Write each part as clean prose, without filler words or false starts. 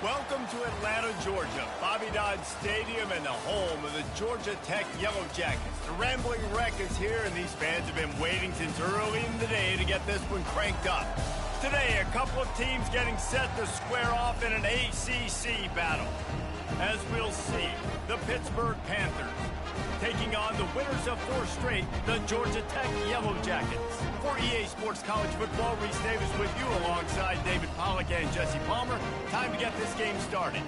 Welcome to Atlanta, Georgia, Bobby Dodd Stadium and the home of the Georgia Tech Yellow Jackets. The Rambling Wreck is here, and these fans have been waiting since early in the day to get this one cranked up. Today, a couple of teams getting set to square off in an ACC battle. As we'll see, the Pittsburgh Panthers taking on the winners of 4 straight, the Georgia Tech Yellow Jackets. For EA Sports College Football, Reese Davis with you alongside David Pollack and Jesse Palmer. Time to get this game started.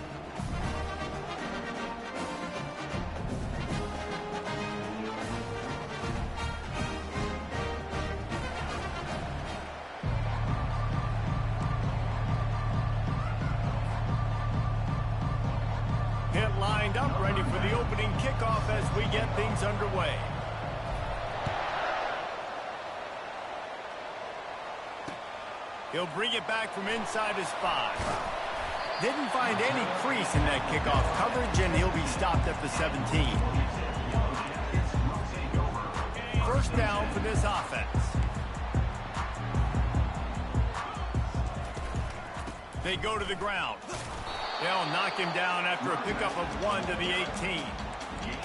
Pitt lined up, ready for the opening kickoff as we get things underway. He'll bring it back from inside his 5. Didn't find any crease in that kickoff coverage, and he'll be stopped at the 17. First down for this offense. They go to the ground. They'll knock him down after a pickup of 1 to the 18.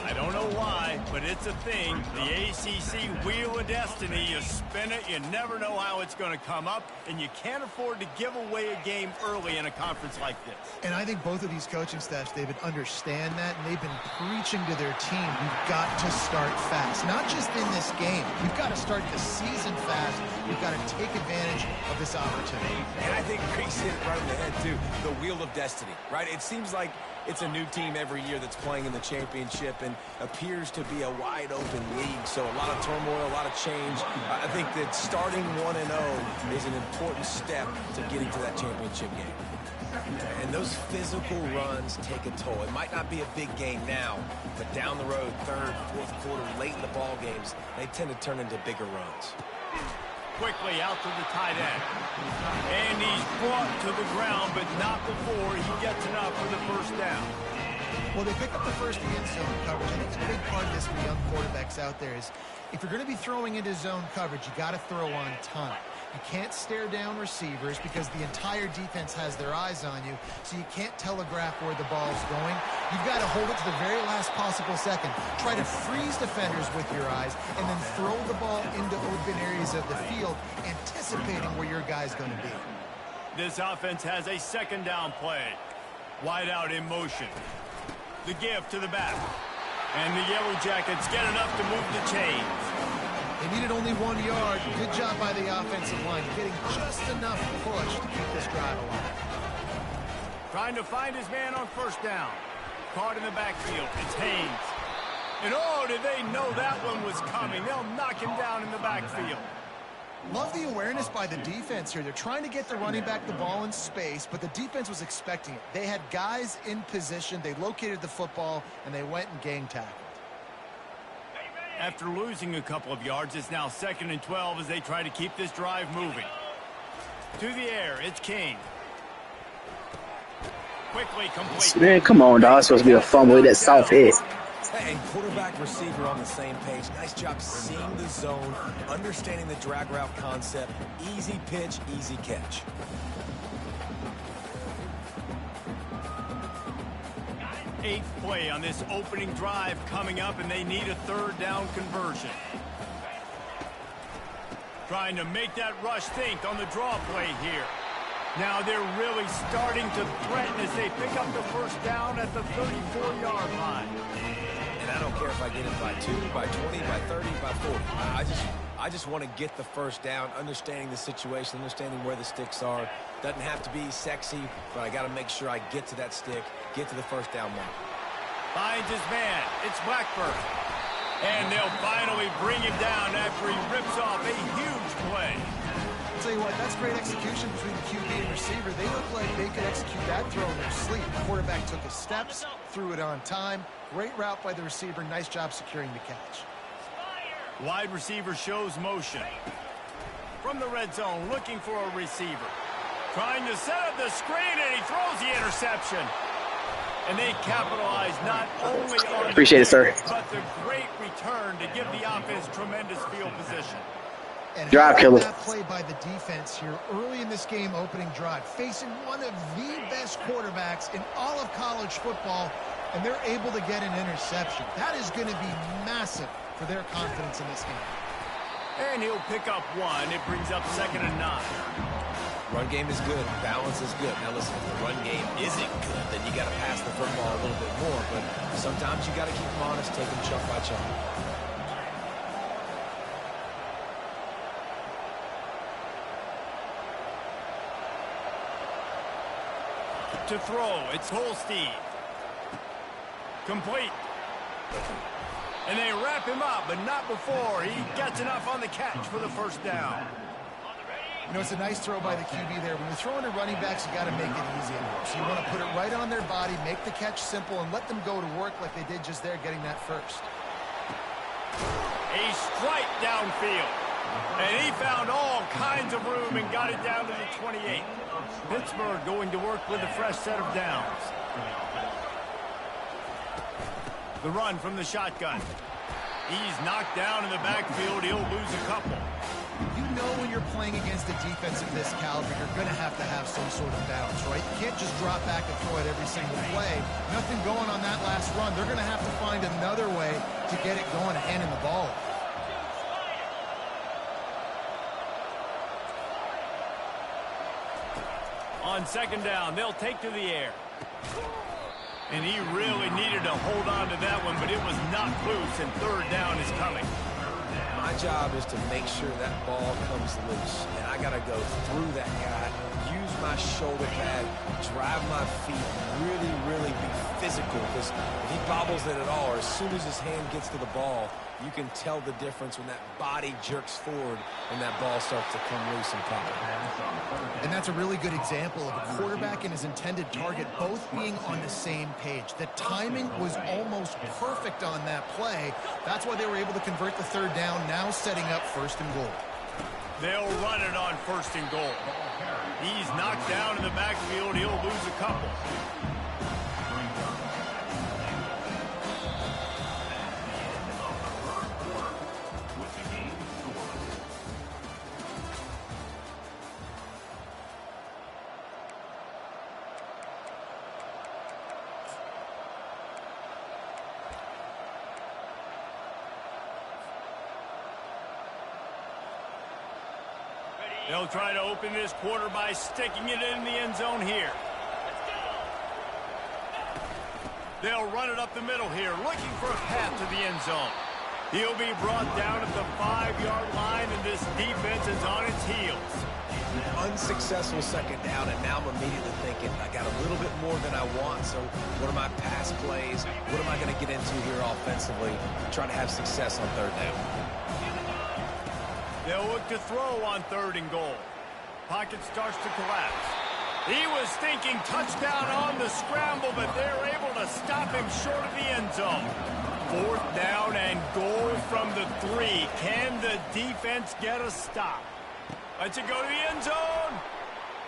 I don't know why, but it's a thing. The ACC Wheel of Destiny, you spin it, you never know how it's going to come up, and you can't afford to give away a game early in a conference like this. And I think both of these coaching staffs, David, understand that, and they've been preaching to their team, you've got to start fast. Not just in this game. You've got to start the season fast. You've got to take advantage of this opportunity. And I think Reese hit it right on the head, too. The Wheel of Destiny, right? It seems like it's a new team every year that's playing in the championship and appears to be a wide-open league. So a lot of turmoil, a lot of change. I think that starting 1-0 is an important step to getting to that championship game. And those physical runs take a toll. It might not be a big game now, but down the road, 3rd, 4th quarter, late in the ball games, they tend to turn into bigger runs. Quickly out to the tight end. And he's brought to the ground, but not before he gets enough for the first down. Well, they pick up the first against zone coverage. I think a big part of this for young quarterbacks out there is if you're going to be throwing into zone coverage, you got to throw on time. You can't stare down receivers because the entire defense has their eyes on you, so you can't telegraph where the ball's going. You've got to hold it to the very last possible second. Try to freeze defenders with your eyes and then throw the ball into open areas of the field, anticipating where your guy's going to be. This offense has a 2nd down play. Wide out in motion. The give to the back. And the Yellow Jackets get enough to move the chains. They needed only 1 yard. Good job by the offensive line, getting just enough push to keep this drive alive. Trying to find his man on first down. Caught in the backfield. It's Haynes. And oh, did they know that one was coming. They'll knock him down in the backfield. Love the awareness by the defense here. They're trying to get the running back the ball in space, but the defense was expecting it. They had guys in position. They located the football, and they went and gang tackled. After losing a couple of yards, it's now 2nd and 12 as they try to keep this drive moving. To the air, it's King. Quickly complete. Man, come on, dog. It's supposed to be a fumble with that soft head. And quarterback, receiver on the same page. Nice job seeing the zone, understanding the drag route concept. Easy pitch, easy catch. Eighth play on this opening drive coming up, and they need a 3rd down conversion. Trying to make that rush think on the draw play here. Now they're really starting to threaten as they pick up the first down at the 34-yard line. And I don't care if I get it by 2, by 20, by 30, by 40. I just want to get the first down, understanding the situation, understanding where the sticks are. Doesn't have to be sexy, but I got to make sure I get to that stick, get to the first down mark. Finds his man. It's Blackburn. And they'll finally bring him down after he rips off a huge play. I'll tell you what, that's great execution between the QB and receiver. They look like they could execute that throw in their sleep. The quarterback took his steps, threw it on time. Great route by the receiver. Nice job securing the catch. Wide receiver shows motion. From the red zone, looking for a receiver. Trying to set up the screen, and he throws the interception. And they capitalize not only on Appreciate it, sir. but the great return to give the offense tremendous field position. And Drive how killer. about that play by the defense here early in this game opening drive, facing one of the best quarterbacks in all of college football, and they're able to get an interception. That is going to be massive for their confidence in this game. And he'll pick up one. It brings up 2nd and 9. Run game is good. Balance is good. Now listen, if the run game isn't good, then you got to pass the football a little bit more. But sometimes you got to keep them honest, take them chunk by chunk. To throw, it's Holstein. Complete. And they wrap him up, but not before he gets enough on the catch for the 1st down. You know, it's a nice throw by the QB there. When you're throwing to running backs, you got to make it easy on them. So you want to put it right on their body, make the catch simple, and let them go to work like they did just there, getting that first. A strike downfield. And he found all kinds of room and got it down to the 28. Pittsburgh going to work with a fresh set of downs. The run from the shotgun. He's knocked down in the backfield. He'll lose a couple. You know when you're playing against a defense of this caliber, you're going to have some sort of balance, right? You can't just drop back and throw it every single play. Nothing going on that last run. They're going to have to find another way to get it going and handing the ball. On 2nd down, they'll take to the air. And he really needed to hold on to that one, but it was knocked loose, and 3rd down is coming. My job is to make sure that ball comes loose, and I got to go through that guy, use my shoulder pad, drive my feet, really be physical, because if he bobbles it at all, or as soon as his hand gets to the ball, you can tell the difference when that body jerks forward and that ball starts to come loose and pop. And that's a really good example of a quarterback and his intended target both being on the same page. The timing was almost perfect on that play. That's why they were able to convert the 3rd down, now setting up 1st and goal. They'll run it on 1st and goal. He's knocked down in the backfield. He'll lose a couple. They'll try to open this quarter by sticking it in the end zone here. They'll run it up the middle here, looking for a path to the end zone. He'll be brought down at the 5-yard line, and this defense is on its heels. Unsuccessful 2nd down, and now I'm immediately thinking, I got a little bit more than I want, so what are my pass plays? What am I going to get into here offensively to try to have success on 3rd down? They'll look to throw on 3rd and goal. Pocket starts to collapse. He was thinking touchdown on the scramble, but they're able to stop him short of the end zone. 4th down and goal from the 3. Can the defense get a stop? Let's it go to the end zone.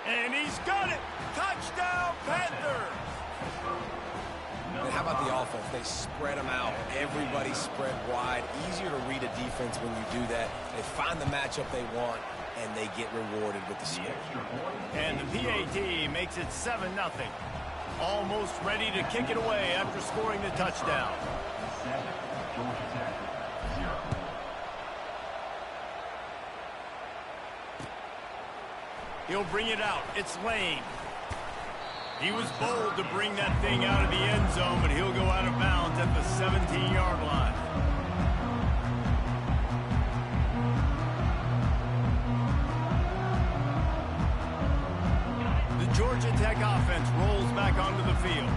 And he's got it. Touchdown, Panthers. And how about the offense? They spread them out. Everybody spread wide. Easier to read a defense when you do that. They find the matchup they want, and they get rewarded with the score. And the PAT makes it 7-0. Almost ready to kick it away after scoring the touchdown. He'll bring it out. It's Lane. He was bold to bring that thing out of the end zone, but he'll go out of bounds at the 17-yard line. The Georgia Tech offense rolls back onto the field.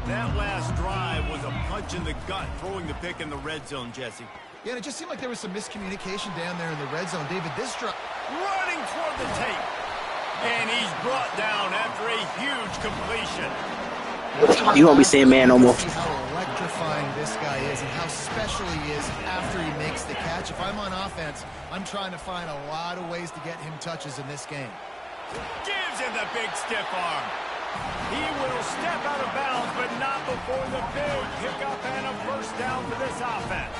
That last drive was a punch in the gut, throwing the pick in the red zone, Jesse. Yeah, and it just seemed like there was some miscommunication down there in the red zone. David, this drive... Running toward the tape. And he's brought down after a huge completion. You won't be seeing man no more. See how electrifying this guy is and how special he is after he makes the catch. If I'm on offense, I'm trying to find a lot of ways to get him touches in this game. Gives him the big stiff arm. He will step out of bounds, but not before the big pickup and a 1st down for this offense.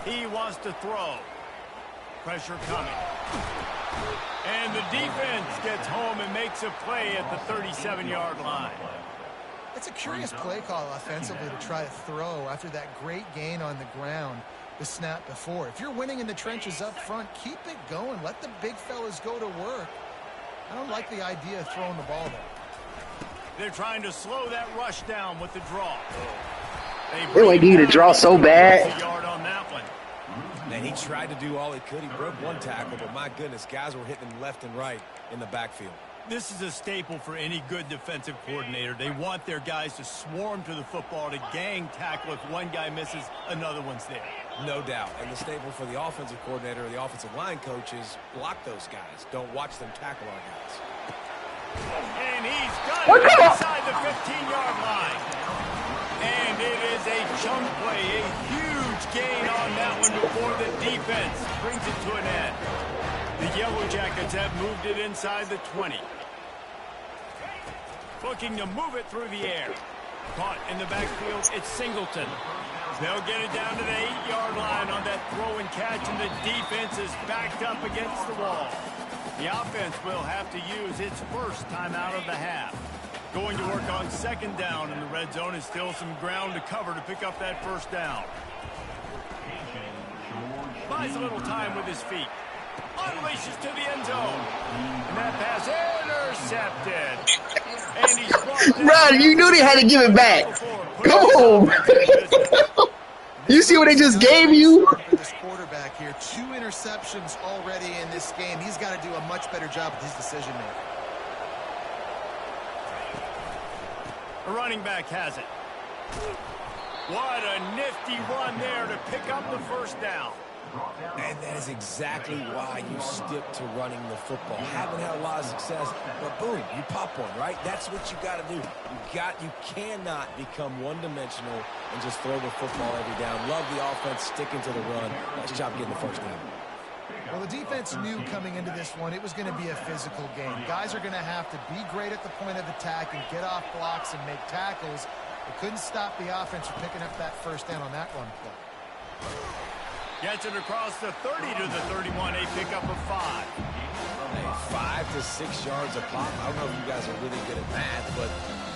He wants to throw. Pressure coming. And the defense gets home and makes a play at the 37-yard line. It's a curious play call offensively to try to throw after that great gain on the ground the snap before. If you're winning in the trenches up front, keep it going. Let the big fellas go to work. I don't like the idea of throwing the ball there. They're trying to slow that rush down with the draw. They want you to draw so bad. Yard on that one. Man, he tried to do all he could. He broke one tackle, but my goodness, guys were hitting him left and right in the backfield. This is a staple for any good defensive coordinator. They want their guys to swarm to the football, to gang tackle. If one guy misses, another one's there. No doubt. And the staple for the offensive coordinator or the offensive line coaches, block those guys. Don't watch them tackle our guys. And he's got it inside the 15-yard line. And it is a chunk play, a huge gain on that one before the defense brings it to an end. The Yellow Jackets have moved it inside the 20. Looking to move it through the air. Caught in the backfield, it's Singleton. They'll get it down to the 8-yard line on that throw and catch, and the defense is backed up against the wall. The offense will have to use its first timeout of the half. Going to work on second down in the red zone, is still some ground to cover to pick up that first down. Buys a little time with his feet. Unleashes to the end zone. And that pass intercepted. And he's brought down. Bro, you knew they had to give it back. Come on. You see what they just gave you? For this quarterback here, 2 interceptions already in this game. He's got to do a much better job with his decision making. The running back has it. What a nifty run there to pick up the first down. And that is exactly why you stick to running the football. Haven't had a lot of success, but boom, you pop one, right? That's what you got to do. You cannot become one-dimensional and just throw the football every down. Love the offense sticking to the run. Nice job getting the first down. Well, the defense knew coming into this one it was going to be a physical game. Guys are going to have to be great at the point of attack and get off blocks and make tackles. They couldn't stop the offense from picking up that first down on that run play. Gets it across the 30 to the 31, a pickup of 5. Hey, 5 to 6 yards a pop. I don't know if you guys are really good at math, but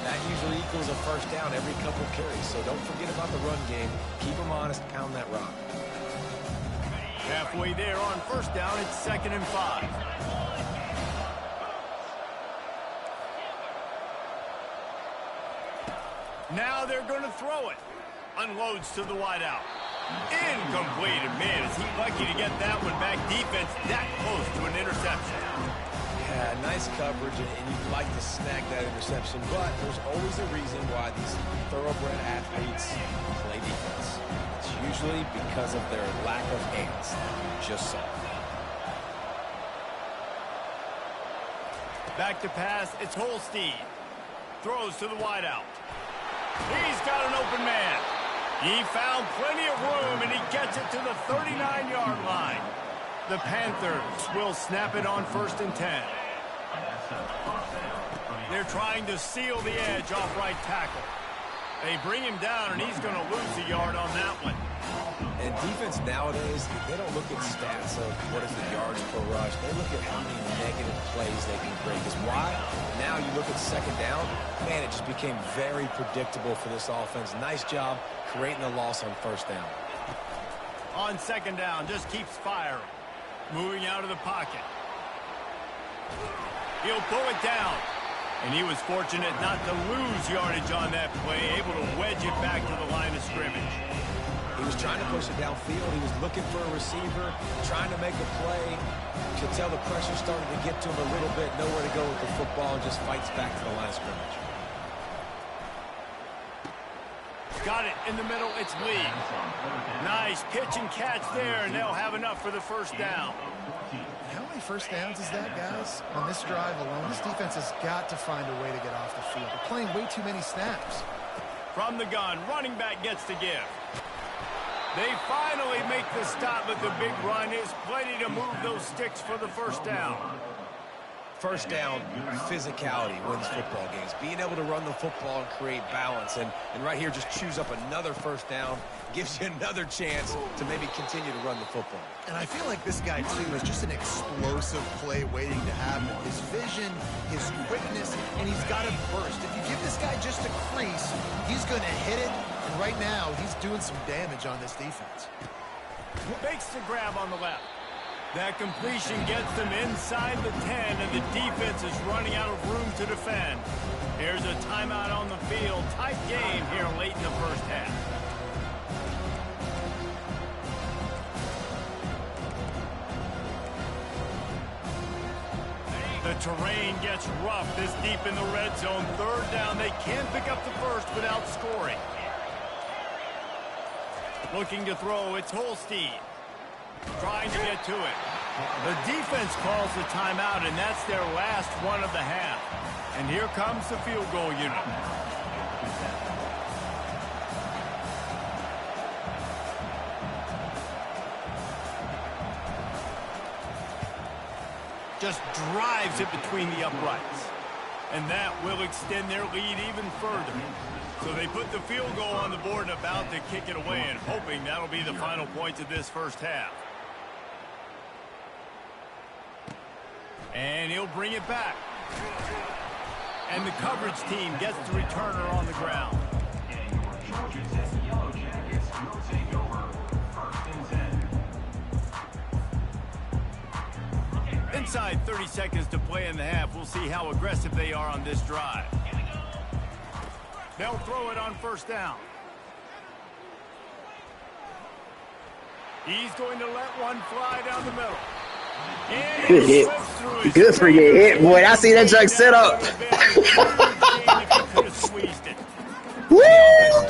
that usually equals a first down every couple carries. So don't forget about the run game. Keep them honest, pound that rock. Halfway there on first down, it's 2nd and 5. Now they're going to throw it. Unloads to the wideout. Incomplete. And man, is he lucky to get that one back. Defense that close to an interception. Yeah, nice coverage, and you'd like to snag that interception, but there's always a reason why these thoroughbred athletes play defense. It's usually because of their lack of hands. Just so. Back to pass, it's Holstein. Throws to the wideout. He's got an open man. He found plenty of room, and he gets it to the 39-yard line. The Panthers will snap it on 1st and 10. They're trying to seal the edge off right tackle. They bring him down, and he's going to lose a yard on that one. And defense nowadays, they don't look at stats of what is the yards per rush. They look at how many negative plays they can create. Because why? Now you look at second down, man, it just became very predictable for this offense. Nice job creating a loss on first down. On second down, just keeps firing. Moving out of the pocket. He'll pull it down. And he was fortunate not to lose yardage on that play, able to wedge it back to the line of scrimmage. He was trying to push it downfield. He was looking for a receiver, trying to make a play. You could tell the pressure started to get to him a little bit. Nowhere to go with the football, and just fights back to the line of scrimmage. Got it in the middle. It's Lee. Nice pitch and catch there, and they'll have enough for the first down. How many first downs is that, guys? On this drive alone, this defense has got to find a way to get off the field. They're playing way too many snaps. From the gun, running back gets the give. They finally make the stop, but the big run is plenty to move those sticks for the first down. First down, physicality wins football games. Being able to run the football and create balance. And right here, just choose up another first down. Gives you another chance to maybe continue to run the football. And I feel like this guy, too, is just an explosive play waiting to happen. His vision, his quickness, and he's got a burst. If you give this guy just a crease, he's going to hit it. And right now, he's doing some damage on this defense. Makes the grab on the left. That completion gets them inside the 10, and the defense is running out of room to defend. Here's a timeout on the field. Tight game here late in the first half. The terrain gets rough this deep in the red zone. Third down, they can't pick up the first without scoring. Looking to throw, it's Holstein. Trying to get to it. The defense calls the timeout, and that's their last one of the half. And here comes the field goal unit. Just drives it between the uprights. And that will extend their lead even further. So they put the field goal on the board and about to kick it away, and hoping that'll be the final points of this first half. And he'll bring it back. And the coverage team gets the returner on the ground. Inside 30 seconds to play in the half. We'll see how aggressive they are on this drive. They'll throw it on first down. He's going to let one fly down the middle. Good hit. Good for your hit, boy. I see that junk set up. Woo!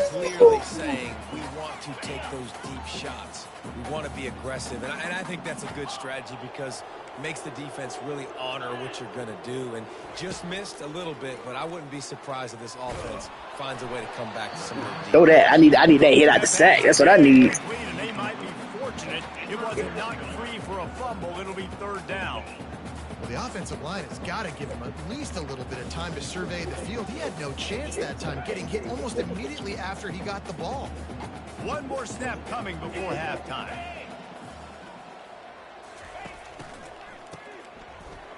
Clearly saying we want to take those deep shots. We want to be aggressive, and I think that's a good strategy because it makes the defense really honor what you're going to do. And just missed a little bit, but I wouldn't be surprised if this offense finds a way to come back to some of their Throw that. I need that hit out the sack. That's what I need. They might be fortunate it wasn't knocked free for a fumble. It'll be third down. Well, the offensive line has got to give him at least a little bit of time to survey the field. He had no chance that time, getting hit almost immediately after he got the ball. One more snap coming before halftime.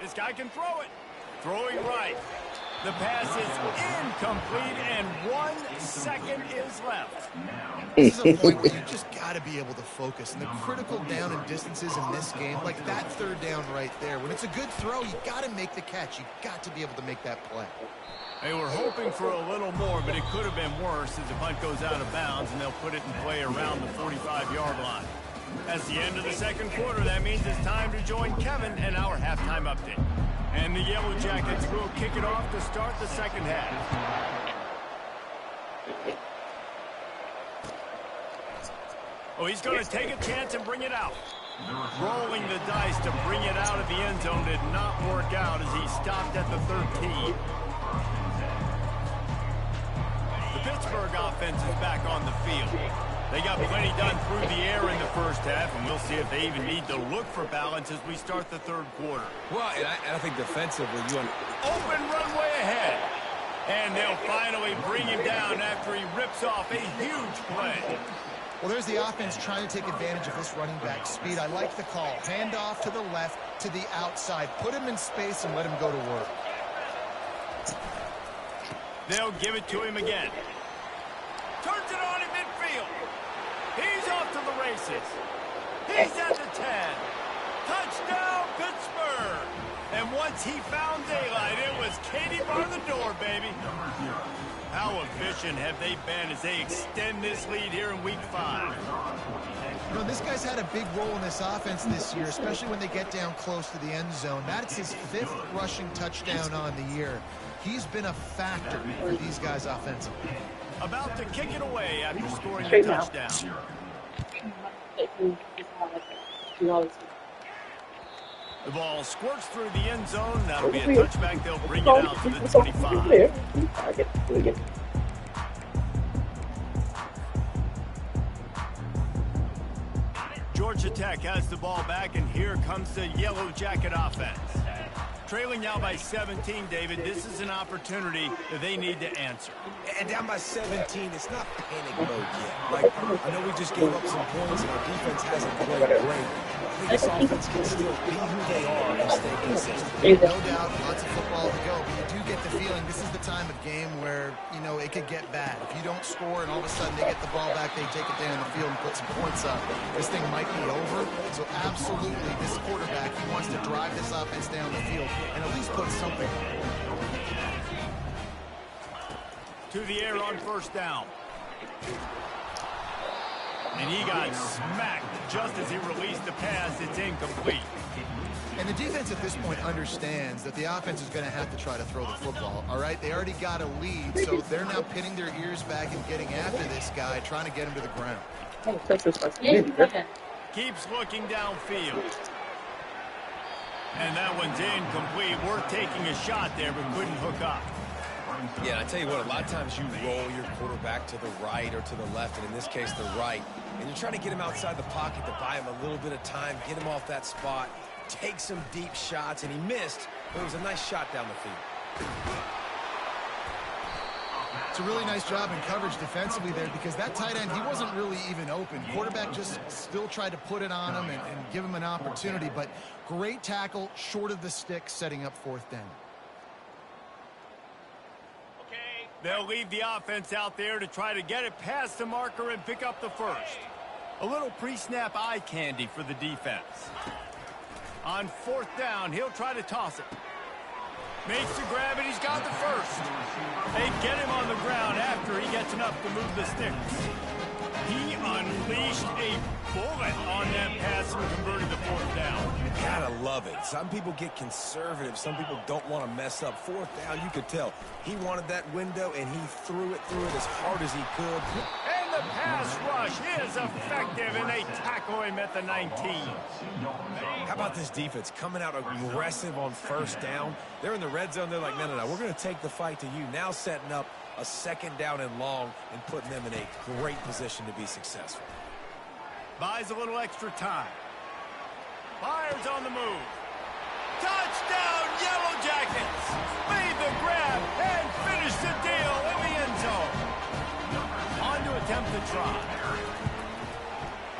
This guy can throw it. Throwing right. The pass is incomplete, and 1 second is left. This is a point where you just got to be able to focus. And the critical down and distances in this game, like that third down right there, when it's a good throw, you got to make the catch. You got to be able to make that play. They were hoping for a little more, but it could have been worse as the punt goes out of bounds, and they'll put it in play around the 45-yard line. That's the end of the second quarter. That means it's time to join Kevin and our halftime update. And the Yellow Jackets will kick it off to start the second half. Oh, he's going to take a chance and bring it out. Rolling the dice to bring it out of the end zone did not work out as he stopped at the 13. The Pittsburgh offense is back on the field. They got plenty done through the air in the first half, and we'll see if they even need to look for balance as we start the third quarter. Well, and I think defensively, Open runway ahead. And they'll finally bring him down after he rips off a huge play. Well, there's the offense trying to take advantage of this running back speed. I like the call. Hand off to the left, to the outside. Put him in space and let him go to work. They'll give it to him again. Turns it on in midfield. He's off to the races. He's at the 10. Touchdown, Pittsburgh. And once he found daylight, it was Katie bar the door, baby. How efficient have they been as they extend this lead here in Week 5? You know, this guy's had a big role in this offense this year, especially when they get down close to the end zone. That's his 5th rushing touchdown on the year. He's been a factor for these guys offensively. About to kick it away after scoring a touchdown. The ball squirts through the end zone. That'll be a touchback. They'll bring it out to the 25. Georgia Tech has the ball back, and here comes the Yellow Jacket offense. Trailing now by 17, David. This is an opportunity that they need to answer. And down by 17, it's not panic mode yet. Like, I know we just gave up some points and our defense hasn't played great. I think this offense can still be who they are and stay consistent. No doubt, lots of football to go, but you do get the feeling this is the time of game where, you know, it could get bad. If you don't score and all of a sudden they get the ball back, they take it down the field and put some points up, this thing might be over. So absolutely, this quarterback, he wants to drive this offense down the field and at least put something to the air on first down. And he got smacked just as he released the pass. It's incomplete. And the defense at this point understands that the offense is going to have to try to throw the football, all right? They already got a lead, so they're now pinning their ears back and getting after this guy, trying to get him to the ground. Keeps looking downfield. And that one's incomplete. Worth taking a shot there, but couldn't hook up. Yeah, and I tell you what, a lot of times you roll your quarterback to the right or to the left, and in this case, the right. And you're trying to get him outside the pocket to buy him a little bit of time, get him off that spot, take some deep shots, and he missed, but it was a nice shot down the field. It's a really nice job in coverage defensively there because that tight end, he wasn't really even open. Quarterback just still tried to put it on him and give him an opportunity, but great tackle, short of the stick, setting up fourth down. They'll leave the offense out there to try to get it past the marker and pick up the first. A little pre-snap eye candy for the defense. On fourth down, he'll try to toss it. Makes the grab, and he's got the first. They get him on the ground after he gets enough to move the sticks. He unleashed a bullet on that pass and converted the fourth down. Gotta love it. Some people get conservative. Some people don't want to mess up. Fourth down, you could tell. He wanted that window, and he threw it as hard as he could. And the pass rush is effective, and they tackle him at the 19. How about this defense coming out aggressive on first down? They're in the red zone. They're like, no, we're going to take the fight to you. Now setting up a second down and long and putting them in a great position to be successful. Buys a little extra time. Fires on the move. Touchdown, Yellow Jackets! Made the grab and finished the deal in the end zone. On to attempt the try.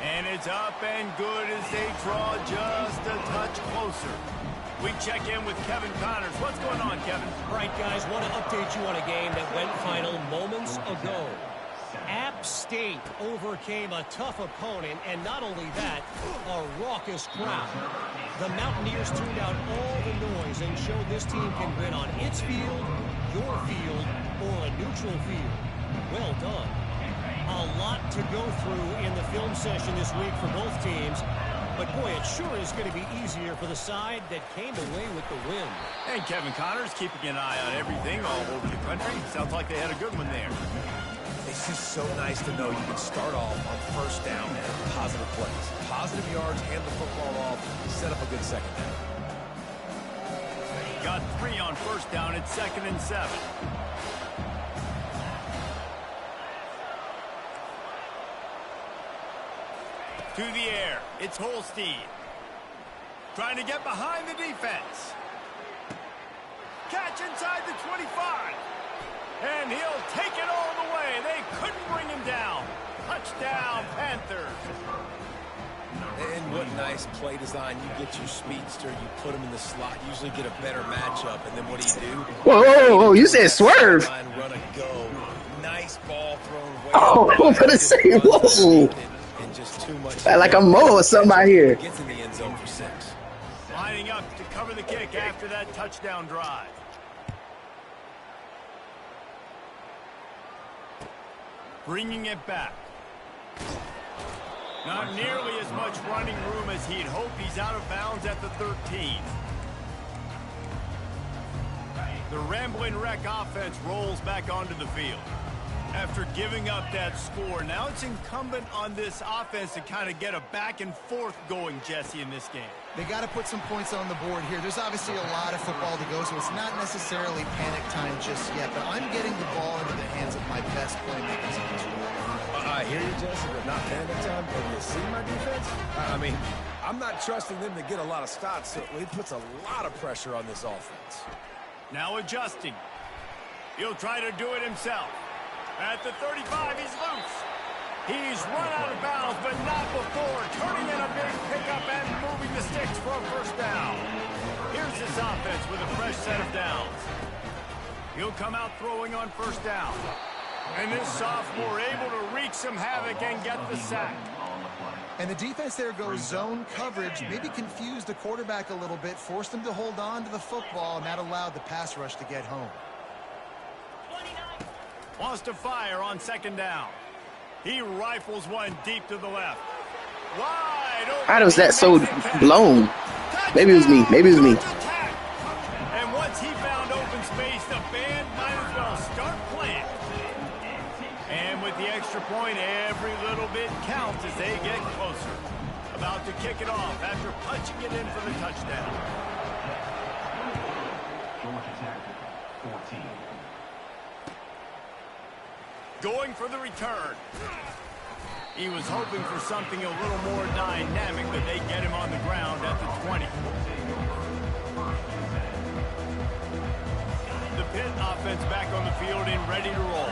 And it's up and good as they draw just a touch closer. We check in with Kevin Connors. What's going on, Kevin? All right, guys, want to update you on a game that went final moments ago. App State overcame a tough opponent, and not only that, a raucous crowd. The Mountaineers tuned out all the noise and showed this team can win on its field, your field, or a neutral field. Well done. A lot to go through in the film session this week for both teams. But, boy, it sure is going to be easier for the side that came away with the win. And Kevin Connors keeping an eye on everything all over the country. Sounds like they had a good one there. It's just so nice to know you can start off on first down and positive plays. Positive yards, hand the football off, set up a good second down. Got 3 on first down. It's 2nd and 7. To the air, it's Holstein. Trying to get behind the defense. Catch inside the 25. And he'll take it all the way. They couldn't bring him down. Touchdown, Panthers. And what nice play design. You get your speedster, you put him in the slot, usually get a better matchup, and then what do you do? Whoa, you said swerve. Run a go. Nice ball thrown away. Oh, I was going to say, whoa. And just too much. Like a mole or something out here. Gets in the end zone for 6. Lining up to cover the kick after that touchdown drive. Bringing it back. Not nearly as much running room as he'd hoped. He's out of bounds at the 13. The Ramblin' Wreck offense rolls back onto the field. After giving up that score, now it's incumbent on this offense to kind of get a back and forth going, Jesse, in this game. They got to put some points on the board here. There's obviously a lot of football to go, so it's not necessarily panic time just yet, but I'm getting the ball into the hands of my best playmakers in this world. I hear you, Jesse, but not panic time. Have you seen my defense? I mean, I'm not trusting them to get a lot of stops, so it puts a lot of pressure on this offense. Now adjusting. He'll try to do it himself. At the 35, he's loose. He's run out of bounds, but not before turning in a big pickup and moving the sticks for a first down. Here's this offense with a fresh set of downs. He'll come out throwing on first down. And this sophomore able to wreak some havoc and get the sack. And the defense there goes zone coverage, maybe confused the quarterback a little bit, forced him to hold on to the football, and that allowed the pass rush to get home. Wants to fire on second down. He rifles one deep to the left. Wide open. How was that so blown? Maybe it was me. Maybe it was me. And once he found open space, the band might as well start playing. And with the extra point, every little bit counts as they get closer. About to kick it off after punching it in for the touchdown. Georgia Tech, 14. Going for the return. He was hoping for something a little more dynamic, but they get him on the ground at the 20. The Pitt offense back on the field and ready to roll.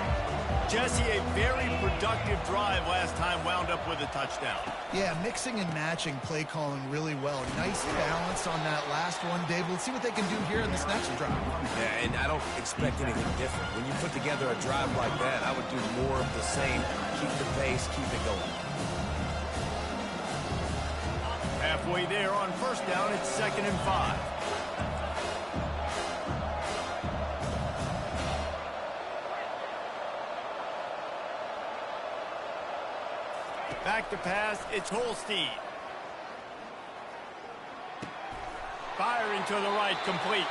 Jesse, a very productive drive last time, wound up with a touchdown. Yeah, mixing and matching play calling really well. Nice balance on that last one, Dave. Let's see what they can do here in this next drive. Yeah, and I don't expect anything different. When you put together a drive like that, I would do more of the same. Keep the pace, keep it going. Halfway there on first down, it's 2nd and 5. Back to pass, it's Holstein. Firing to the right, complete.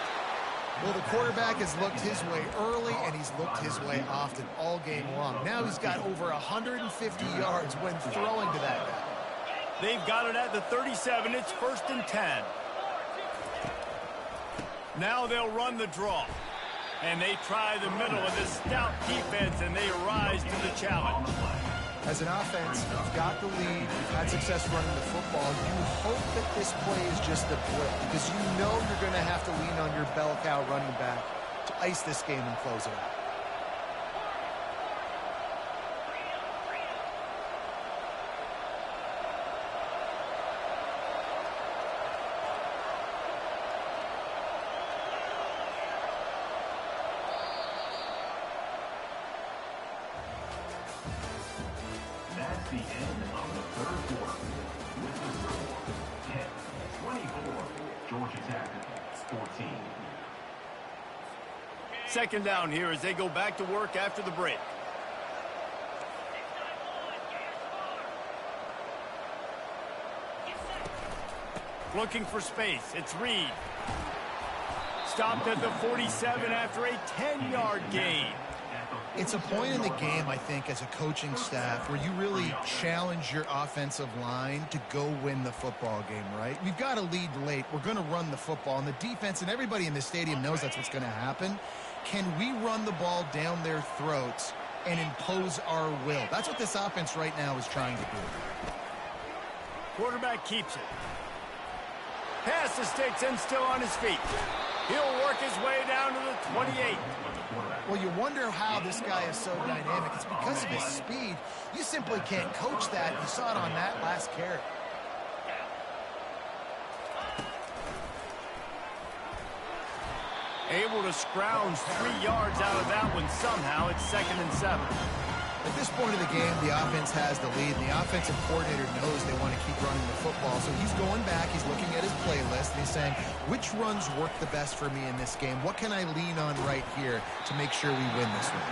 Well, the quarterback has looked his way early, and he's looked his way often all game long. Now he's got over 150 yards when throwing to that guy. They've got it at the 37. It's 1st and 10. Now they'll run the draw. And they try the middle of this stout defense, and they rise to the challenge. As an offense, you've got the lead, you've had success running the football. You hope that this play is just a blip, because you know you're going to have to lean on your bell cow running back to ice this game and close it out. That's the end of the third quarter. With the score, 10-24, Georgia Tech, 14. 2nd down here as they go back to work after the break. Looking for space. It's Reed. Stopped at the 47 after a 10-yard gain. It's a point in the game, I think, as a coaching staff where you really challenge your offensive line to go win the football game, right? We've got to lead late. We're going to run the football. And the defense and everybody in the stadium knows that's what's going to happen. Can we run the ball down their throats and impose our will? That's what this offense right now is trying to do. Quarterback keeps it. Pass the sticks and still on his feet. He'll work his way down to the 28. Well, you wonder how this guy is so dynamic. It's because of his speed. You simply can't coach that. You saw it on that last carry. Able to scrounge 3 yards out of that one somehow. It's 2nd and 7. At this point of the game, the offense has the lead, and the offensive coordinator knows they want to keep running the football. So he's going back, he's looking at his playlist, and he's saying, which runs work the best for me in this game? What can I lean on right here to make sure we win this one?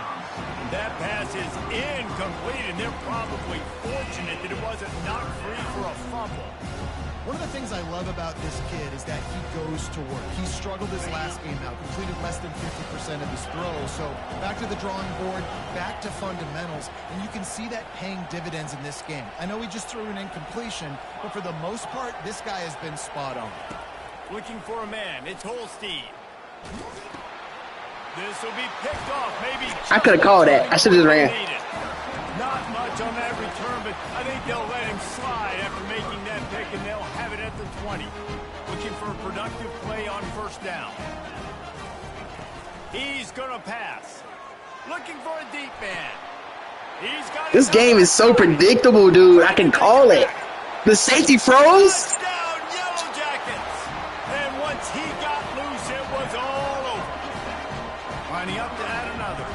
That pass is incomplete, and they're probably fortunate that it wasn't knocked free for a fumble. One of the things I love about this kid is that he goes to work. He struggled his last game out, completed less than 50% of his throws. So back to the drawing board, back to fundamentals, and you can see that paying dividends in this game. I know he just threw an incompletion, but for the most part, this guy has been spot on. Looking for a man. It's Holstein. This will be picked off. Maybe I could have called that. I should have just ran. Not much on that return, but I think they'll let him slide after making that pick, and they'll have it at the 20. Looking for a productive play on first down. He's going to pass. Looking for a deep man. He's got This game is so predictable, dude. I can call it. The safety froze. Touchdown, Yellow Jackets. And once he got loose, it was all over. Lining up to add another.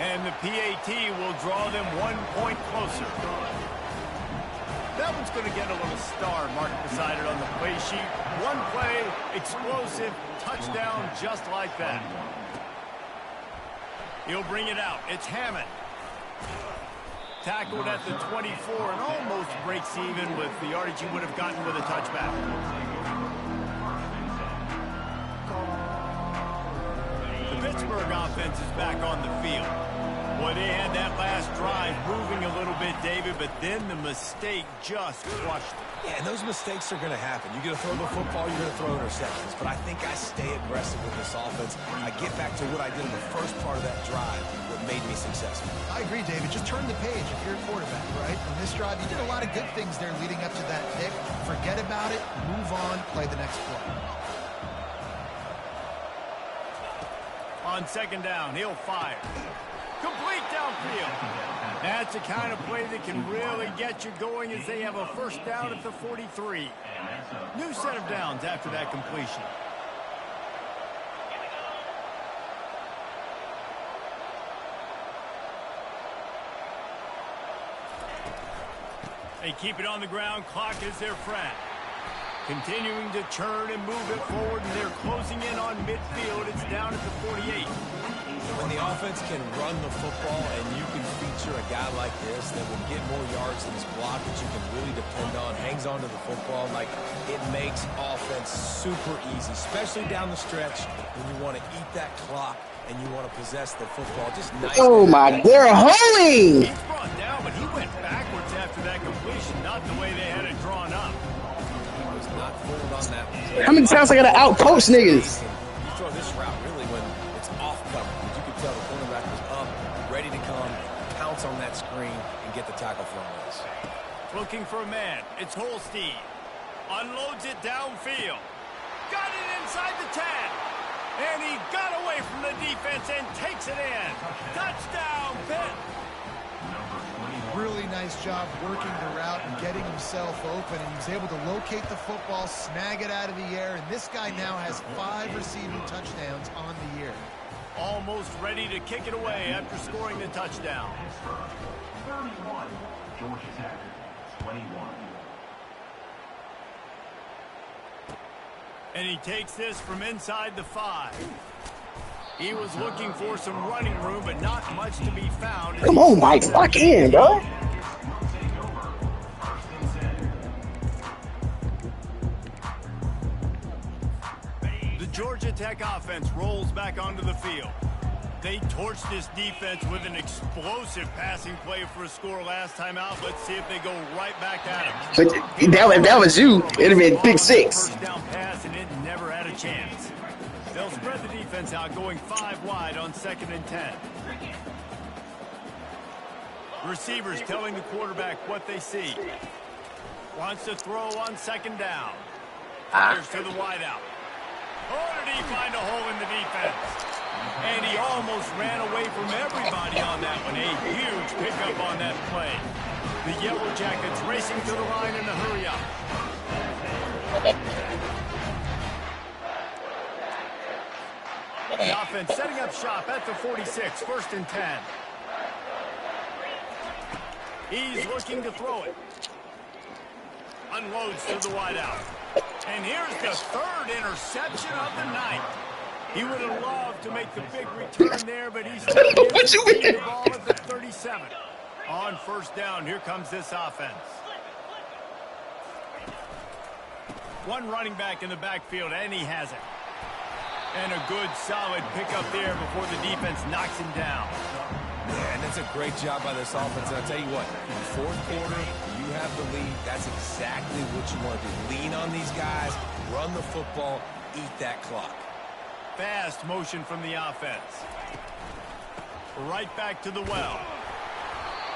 And the PAT will draw them 1 point closer. That one's going to get a little star marked beside it on the play sheet. One play, explosive, touchdown just like that. He'll bring it out. It's Hammond. Tackled at the 24 and almost breaks even with the yardage he would have gotten with a touchback. The Pittsburgh offense is back on the field. Boy, they had that last drive moving a little bit, David, but then the mistake just crushed it. Yeah, and those mistakes are going to happen. You're going to throw the football, you're going to throw interceptions. But I think I stay aggressive with this offense. I get back to what I did in the first part of that drive, what made me successful. I agree, David. Just turn the page if you're a quarterback, right? On this drive, you did a lot of good things there leading up to that pick. Forget about it, move on, play the next play. On second down, he'll fire. Complete downfield. That's the kind of play that can really get you going as they have a first down at the 43. New set of downs after that completion. They keep it on the ground. Clock is their friend. Continuing to churn and move it forward, and they're closing in on midfield. It's down at the 48. When the offense can run the football and you can feature a guy like this that will get more yards than his block that you can really depend on, hangs on to the football, like it makes offense super easy, especially down the stretch when you want to eat that clock and you want to possess the football. Just nice. Oh my, they're holding. He's brought down, but he went backwards after that completion, not the way they had it drawn up. He was not fooled on that one. How many times I gotta outcoach niggas? You throw this route really when it's off cover. You could tell the cornerback was up, ready to come, pounce on that screen, and get the tackle from this. Looking for a man. It's Holstein. Unloads it downfield. Got it inside the 10. And he got away from the defense and takes it in. Touchdown, Pitt. Really nice job working the route and getting himself open, and he was able to locate the football, snag it out of the air, and this guy now has 5 receiving touchdowns on the year. Almost ready to kick it away after scoring the touchdown. 31, Georgia Tech, 21. And he takes this from inside the 5. He was looking for some running room, but not much to be found. Come on, Mike, lock in, bro. The Georgia Tech offense rolls back onto the field. They torched this defense with an explosive passing play for a score last time out. Let's see if they go right back at him. But if that was you, it'd have been pick 6. First down pass, and it never had a chance. They'll spread the defense out, going 5 wide on 2nd and 10. Receivers telling the quarterback what they see. Wants to throw on 2nd down. Fires to the wideout. Oh, did he find a hole in the defense? And he almost ran away from everybody on that one. A huge pickup on that play. The Yellow Jackets racing to the line in a hurry up. The offense setting up shop at the 46, 1st and 10. He's looking to throw it. Unloads to the wideout. And here's the 3rd interception of the night. He would have loved to make the big return there, but he's still getting the ball at the 37. On 1st down, here comes this offense. One running back in the backfield, and he has it. And a good, solid pickup there before the defense knocks him down. Yeah, and that's a great job by this offense. And I'll tell you what, in the 4th quarter, you have the lead. That's exactly what you want to do. Lean on these guys, run the football, eat that clock. Fast motion from the offense. right back to the well.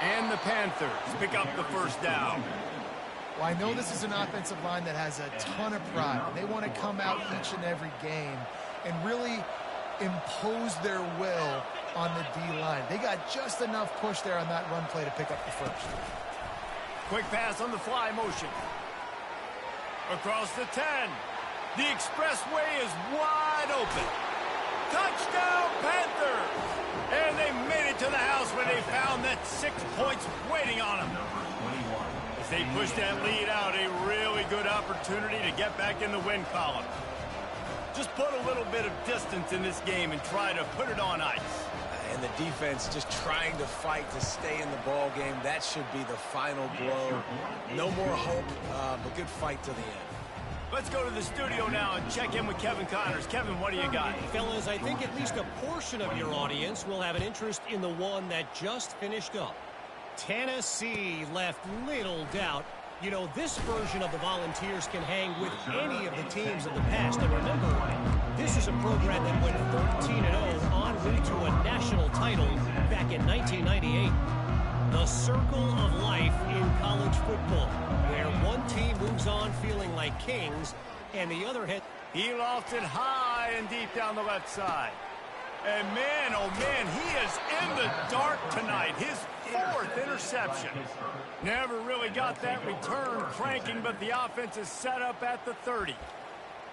And the Panthers pick up the first down. Well, I know this is an offensive line that has a ton of pride. They want to come out each and every game and really impose their will on the D-line. They got just enough push there on that run play to pick up the first. Quick pass on the fly motion. Across the 10. The expressway is wide open. Touchdown, Panthers! And they made it to the house when they found that 6 points waiting on them. As they pushed that lead out, a really good opportunity to get back in the win column. Just put a little bit of distance in this game and try to put it on ice. And the defense just trying to fight to stay in the ball game. That should be the final blow. No more hope, but good fight to the end. Let's go to the studio now and check in with Kevin Connors. Kevin, what do you got? Fellas, I think at least a portion of your audience will have an interest in the one that just finished up. Tennessee left little doubt. You know, this version of the Volunteers can hang with any of the teams of the past. And remember, this is a program that went 13-0 en route to a national title back in 1998. The circle of life in college football, where one team moves on feeling like kings, and the other head. He lost it high and deep down the left side. And man, oh man, he is in the dark tonight. His 4th interception. Never really got that return cranking, but the offense is set up at the 30.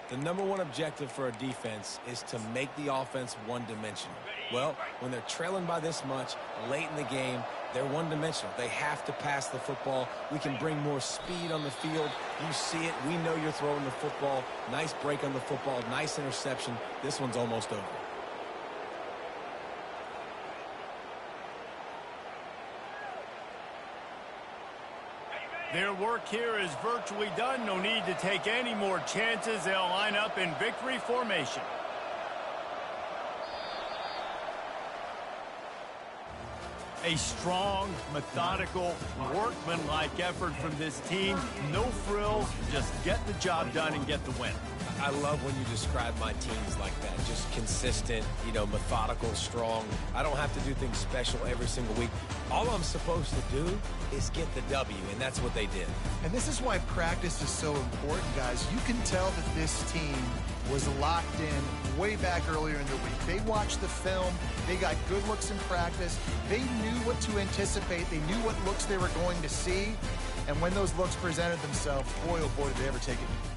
The #1 objective for a defense is to make the offense one-dimensional. Well, when they're trailing by this much late in the game, they're one-dimensional. They have to pass the football. We can bring more speed on the field. You see it. We know you're throwing the football. Nice break on the football. Nice interception. This one's almost over. Their work here is virtually done. No need to take any more chances. They'll line up in victory formation. A strong, methodical, workmanlike effort from this team. No frills, just get the job done and get the win. I love when you describe my teams like that. Just consistent, you know, methodical, strong. I don't have to do things special every single week. All I'm supposed to do is get the W, and that's what they did. And this is why practice is so important, guys. You can tell that this team was locked in way back earlier in the week. They watched the film. They got good looks in practice. They knew what to anticipate. They knew what looks they were going to see. And when those looks presented themselves, boy, oh boy, did they ever take it.